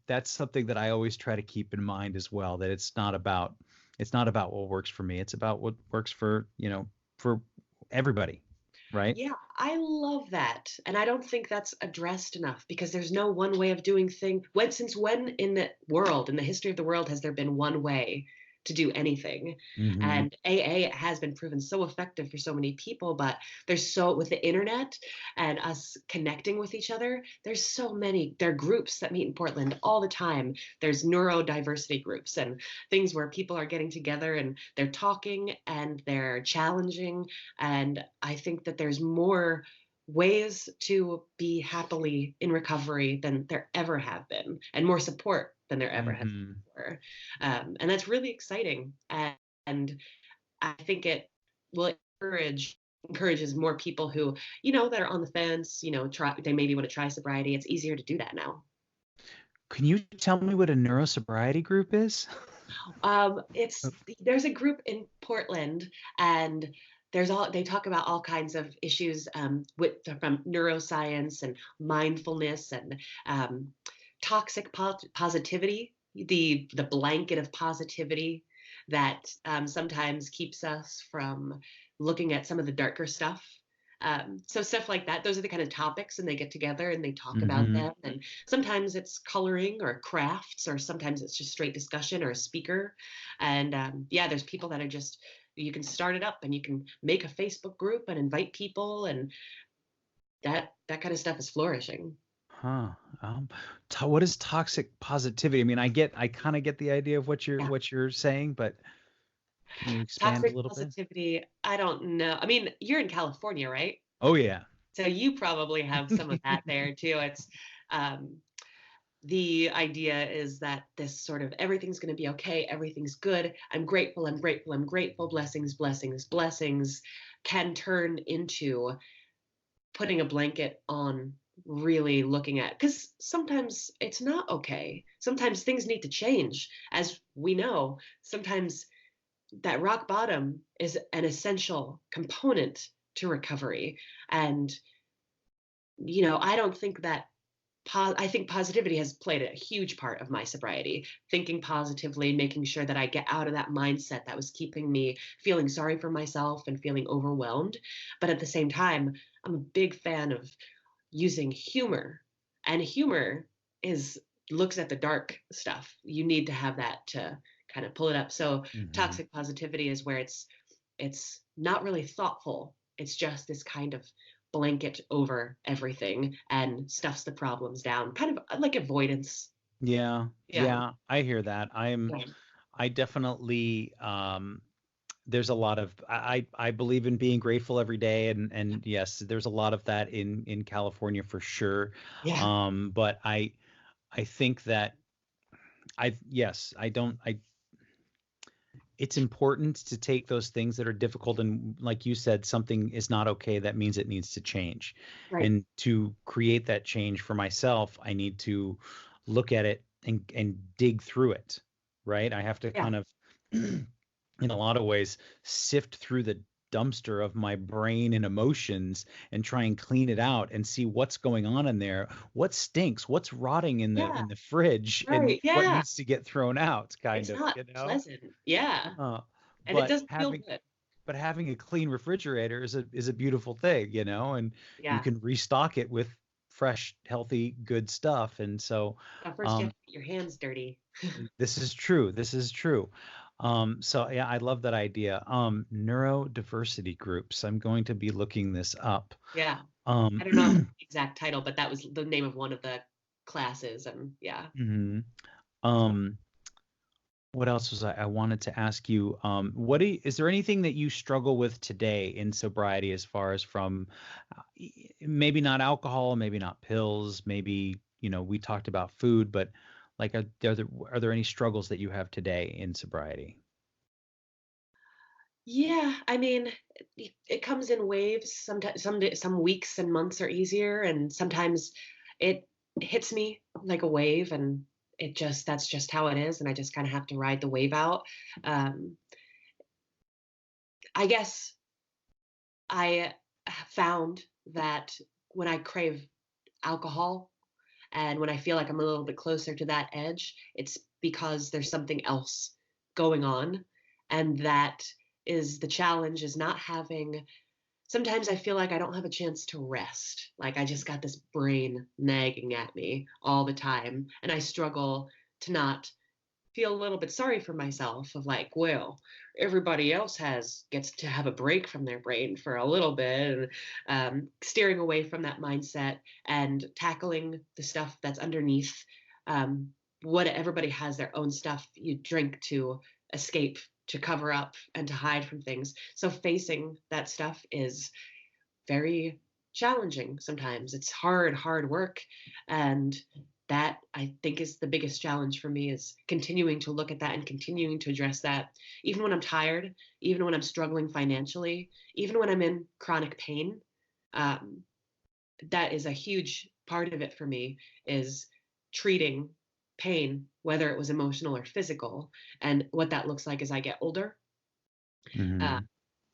that's something that I always try to keep in mind as well, that it's not about what works for me. It's about what works for everybody. Right. Yeah, I love that. And I don't think that's addressed enough, because there's no one way of doing things. Since when in the history of the world, has there been one way to do anything? And AA has been proven so effective for so many people, but with the internet and us connecting with each other, there are groups that meet in Portland all the time. There's Neuro Diversity Groups and things where people are getting together and they're talking and they're challenging. And I think that there's more ways to be happily in recovery than there ever have been, and more support than there ever has been before. And that's really exciting. And I think it will encourages more people who, that are on the fence, they maybe want to try sobriety. It's easier to do that now. Can you tell me what a neurosobriety group is? There's a group in Portland, and they talk about all kinds of issues from neuroscience and mindfulness and toxic positivity, the blanket of positivity that sometimes keeps us from looking at some of the darker stuff. So stuff like that, those are the kind of topics, and they get together and they talk about them. And sometimes it's coloring or crafts, or sometimes it's just straight discussion or a speaker. And there's people that are you can start it up and you can make a Facebook group and invite people, and that kind of stuff is flourishing. Huh. What is toxic positivity? I mean, I kind of get the idea of what you're saying, but can you expand Toxic a little positivity, I don't know. I mean, you're in California, right? Oh yeah. So you probably have some of that there too. It's the idea is that this sort of everything's going to be okay, everything's good, I'm grateful, I'm grateful, I'm grateful, blessings, blessings, blessings, can turn into putting a blanket on really looking at, because sometimes it's not okay. Sometimes things need to change. As we know, sometimes that rock bottom is an essential component to recovery. And, I don't think that I think positivity has played a huge part of my sobriety. Thinking positively, making sure that I get out of that mindset that was keeping me feeling sorry for myself and feeling overwhelmed. But at the same time, I'm a big fan of using humor. And humor is looks at the dark stuff. You need to have that to kind of pull it up. So Hmm. toxic positivity is where it's not really thoughtful. It's just this kind of blanket over everything and stuffs the problems down, kind of like avoidance. Yeah, Yeah. yeah, I hear that. Yeah. I definitely, there's a lot of, I believe in being grateful every day, and yes, there's a lot of that in California for sure. Yeah. But I think that yes, it's important to take those things that are difficult, and like you said, something is not okay, that means it needs to change. Right. And to create that change for myself, I need to look at it and dig through it, right? I have to Yeah. kind of in a lot of ways sift through the dumpster of my brain and emotions and try and clean it out and see what's going on in there, what stinks, what's rotting in the Yeah. fridge, and Right. what Yeah. needs to get thrown out, kind It's of, not you know. pleasant. Yeah. uh, And it but doesn't feel having good. but having a clean refrigerator is a beautiful thing, you know, and you Yeah. can restock it with fresh, healthy, good stuff. And so But first you have um, to get your hands dirty. this is true. This is true. So yeah, I love that idea. Neurodiversity groups. I'm going to be looking this up. Yeah. I Um, don't know the exact title, but that was the name of one of the classes. And yeah. mhm. um, what else was I wanted to ask you? Is there anything that you struggle with today in sobriety, as far as from maybe not alcohol, maybe not pills, maybe, we talked about food, but like, are there any struggles that you have today in sobriety? Yeah, I mean, it comes in waves. Sometimes, some weeks and months are easier, and sometimes it hits me like a wave, and that's just how it is, and I just kind of have to ride the wave out. Um, I guess I found that when I crave alcohol and when I feel like I'm a little bit closer to that edge, it's because there's something else going on, and that is the challenge, is not having. Sometimes I feel like I don't have a chance to rest. Like I just got this brain nagging at me all the time. And I struggle to not feel a little bit sorry for myself of like, well, everybody else gets to have a break from their brain for a little bit, and steering away from that mindset and tackling the stuff that's underneath. Um, what everybody has their own stuff you drink to escape, to cover up, and to hide from things. So facing that stuff is very challenging sometimes. It's hard work. And that, I think, is the biggest challenge for me, is continuing to look at that and continuing to address that, even when I'm tired, even when I'm struggling financially, even when I'm in chronic pain. Um, that is a huge part of it for me, is treating pain, whether it was emotional or physical, and what that looks like as I get older. Uh, Hmm.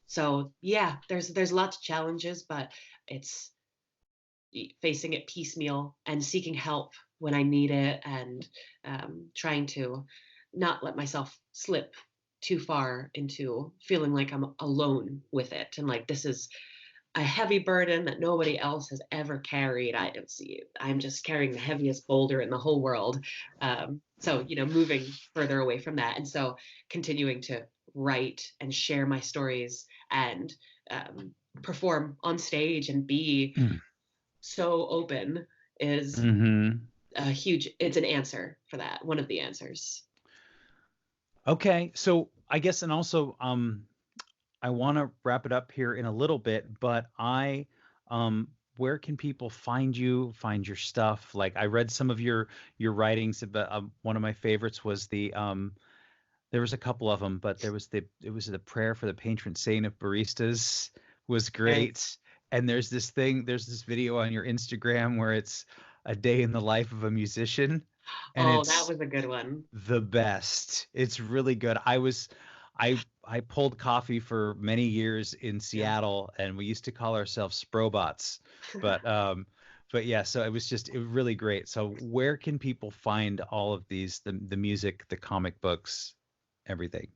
so yeah, there's lots of challenges, but it's facing it piecemeal and seeking help when I need it, and trying to not let myself slip too far into feeling like I'm alone with it, and like this is a heavy burden that nobody else has ever carried. I'm just carrying the heaviest boulder in the whole world. So moving further away from that, and so continuing to write and share my stories and perform on stage and be so open is Hmm. a huge. It's an answer for that. One of the answers. Okay, so I guess, and also, I want to wrap it up here in a little bit, but where can people find you, find your stuff? Like, I read some of your writings, but one of my favorites was there was a couple of them, but it was the prayer for the patron saint of baristas was Right. great. And there's this video on your Instagram where it's a day in the life of a musician, and Oh, that it's was a good one. the best. It's really good. I pulled coffee for many years in Yeah. Seattle, and we used to call ourselves Sprobots. But yeah, so it was really great. So where can people find all of these, the music, the comic books, everything?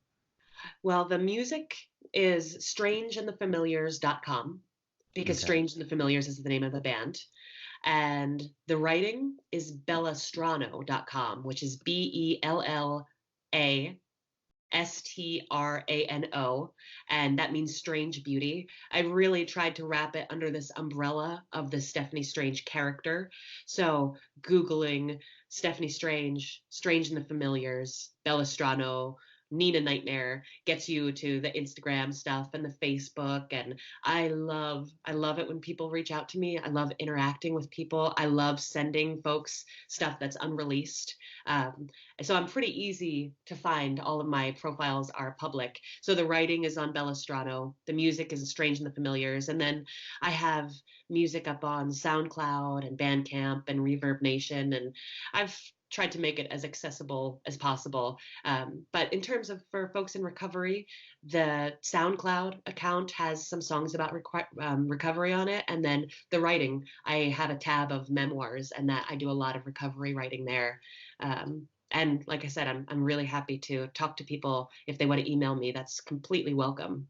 Well, the music is strangeandthefamiliars.com because Okay. Strange and the Familiars is the name of the band. And the writing is bellastrano.com, which is Bellastrano, and that means strange beauty. I really tried to wrap it under this umbrella of the Stephanie Strange character. So, Googling Stephanie Strange, Strange and the Familiars, Bellastrano, Nina Nightmare gets you to the Instagram stuff and the Facebook. And I love it when people reach out to me. I love interacting with people. I love sending folks stuff that's unreleased. So I'm pretty easy to find. All of my profiles are public. So the writing is on Bellastrano. The music is Strange and the Familiars. And then I have music up on SoundCloud and Bandcamp and Reverb Nation. And I've tried to make it as accessible as possible. But in terms of for folks in recovery, the SoundCloud account has some songs about recovery on it. And then the writing, I have a tab of memoirs, and that I do a lot of recovery writing there. And like I said, I'm really happy to talk to people if they want to email me. That's completely welcome.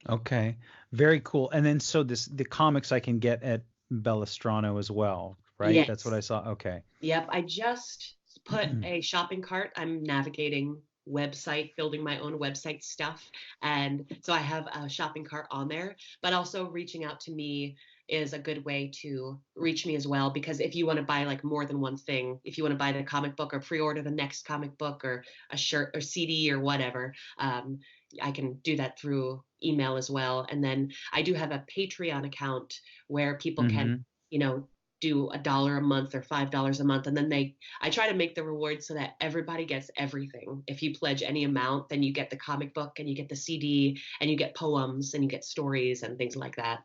Okay. Very cool. And then so the comics I can get at Bellastrano as well, right? That's what Yes. I saw. Okay. Yep. I just put a shopping cart. I'm navigating website, building my own website stuff. And so I have a shopping cart on there, but also reaching out to me is a good way to reach me as well. Because if you want to buy like more than one thing, if you want to buy the comic book or pre-order the next comic book or a shirt or CD or whatever, I can do that through email as well. And then I do have a Patreon account where people can, Hmm. you know, do $1 a month or $5 a month, and then I try to make the reward so that everybody gets everything. If you pledge any amount, then you get the comic book and you get the CD and you get poems and you get stories and things like that.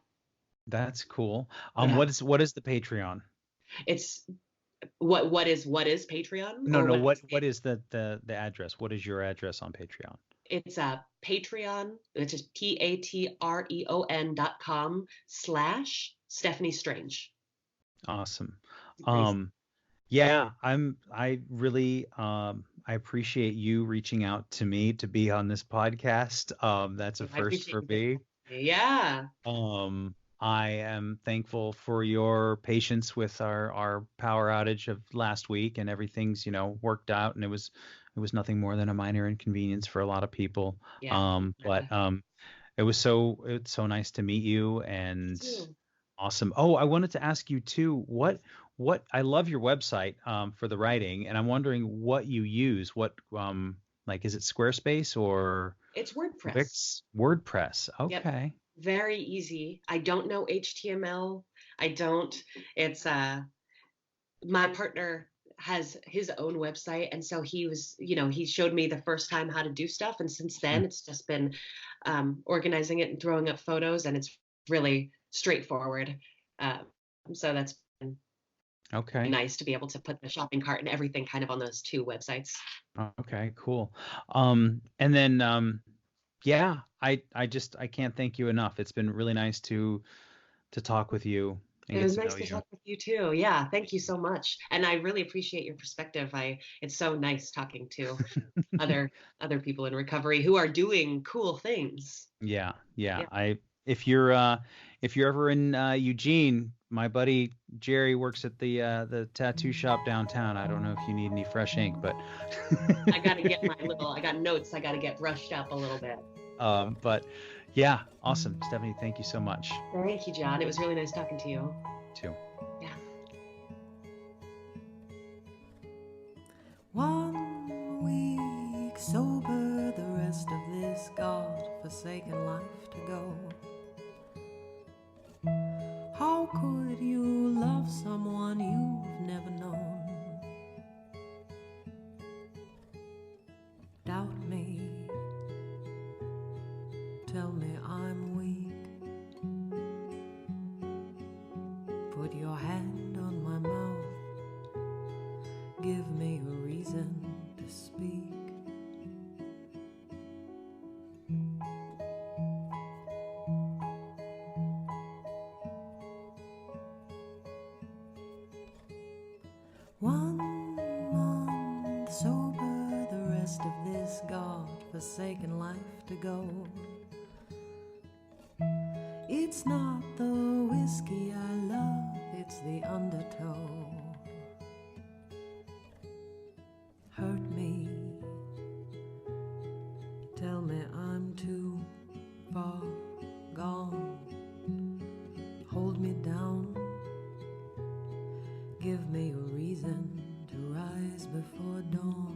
That's cool. Yeah. What is the Patreon? It's what is Patreon No, or no, what is what is the address? What is your address on Patreon? it's Patreon, which is patreon.com/Stephanie Strange. Awesome. Very easy. Yeah, I really I appreciate you reaching out to me to be on this podcast. That's a I first appreciate for you thinking me. of me. Yeah. I am thankful for your patience with our power outage of last week, and everything's, worked out, and it was nothing more than a minor inconvenience for a lot of people. Yeah. But it's so nice to meet you, and Too. awesome. Oh, I wanted to ask you too, what I love your website for the writing, and I'm wondering what you use. What like, is it Squarespace or It's WordPress. Wix? WordPress? Yep. Okay. Very easy. I don't know HTML. I don't. It's My partner has his own website, and so he showed me the first time how to do stuff, and since then it's just been organizing it and throwing up photos, and it's really straightforward. Um, so that's been Okay. nice to be able to put the shopping cart and everything kind of on those two websites. Okay, cool. And then yeah, I can't thank you enough. It's been really nice to talk with you and It get was to nice know to you. talk with you too. Yeah, thank you so much. And I really appreciate your perspective. It's so nice talking to other people in recovery who are doing cool things. Yeah, yeah. Yeah. If you're ever in Eugene, my buddy Jerry works at the tattoo shop downtown. I don't know if you need any fresh ink, but I got notes I got to get brushed up a little bit. but yeah, awesome. Stephanie, thank you so much. Thank you, John. It was really nice talking to you. Too. Yeah. 1 week sober, the rest of this God-forsaken life to go. How could you love someone you've never known? Doubt me, tell me I'm weak. give me a reason to speak. One month sober, the rest of this God-forsaken life to go. It's not the whiskey I love, it's the undertow. Hurt me, tell me I'm too far gone. Hold me down, give me a reason to rise before dawn.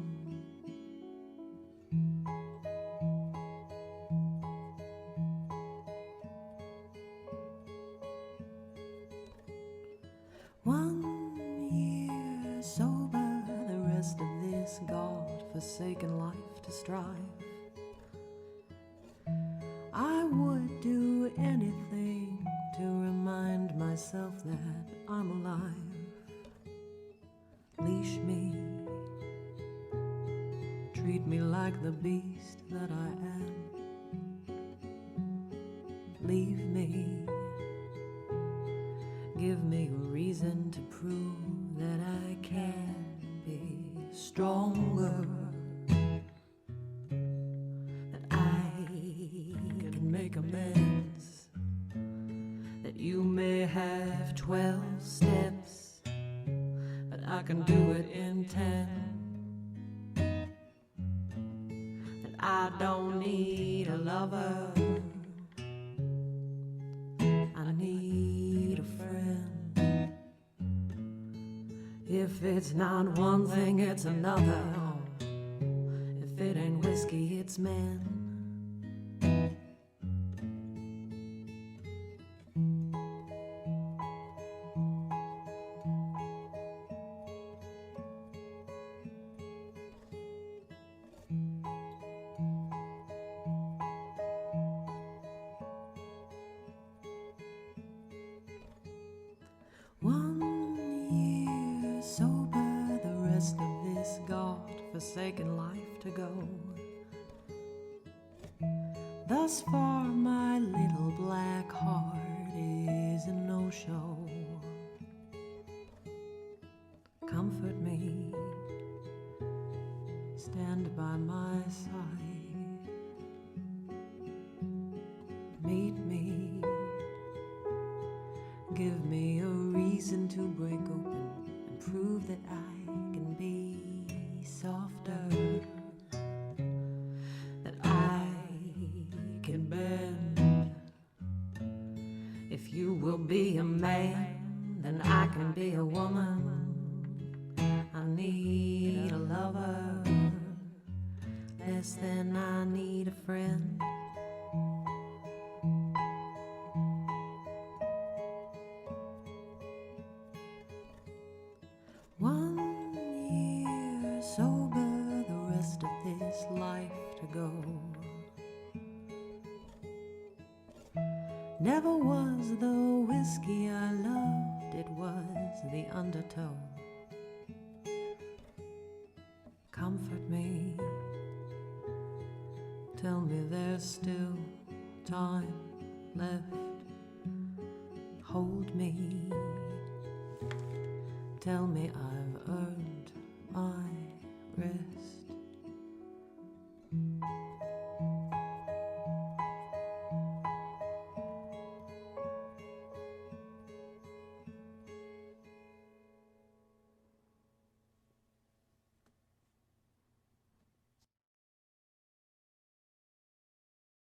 One year sober, the rest of this God-forsaken life to strive. I would do anything to remind myself that I'm alive. Leash me, treat me like the beast that I am. Leave me, give me a reason to prove that I can be stronger, that I can make amends, that you may have 12 steps, but I can do it in 10, that I don't need a lover, I need a friend. If it's not one thing, it's another. If it ain't whiskey, it's men. One year sober, the rest of this God-forsaken life to go. Thus far my little black heart is a no-show. Comfort me, stand by my side, meet me, give me a reason to break open and prove that I can be softer, that I can bend. If you will be a man, then I can be a woman. I need a lover less than I need a friend. One year sober, the rest of this life to go. Never was the whiskey I loved, it was the undertow. Comfort me, tell me there's still time left. Hold me, tell me I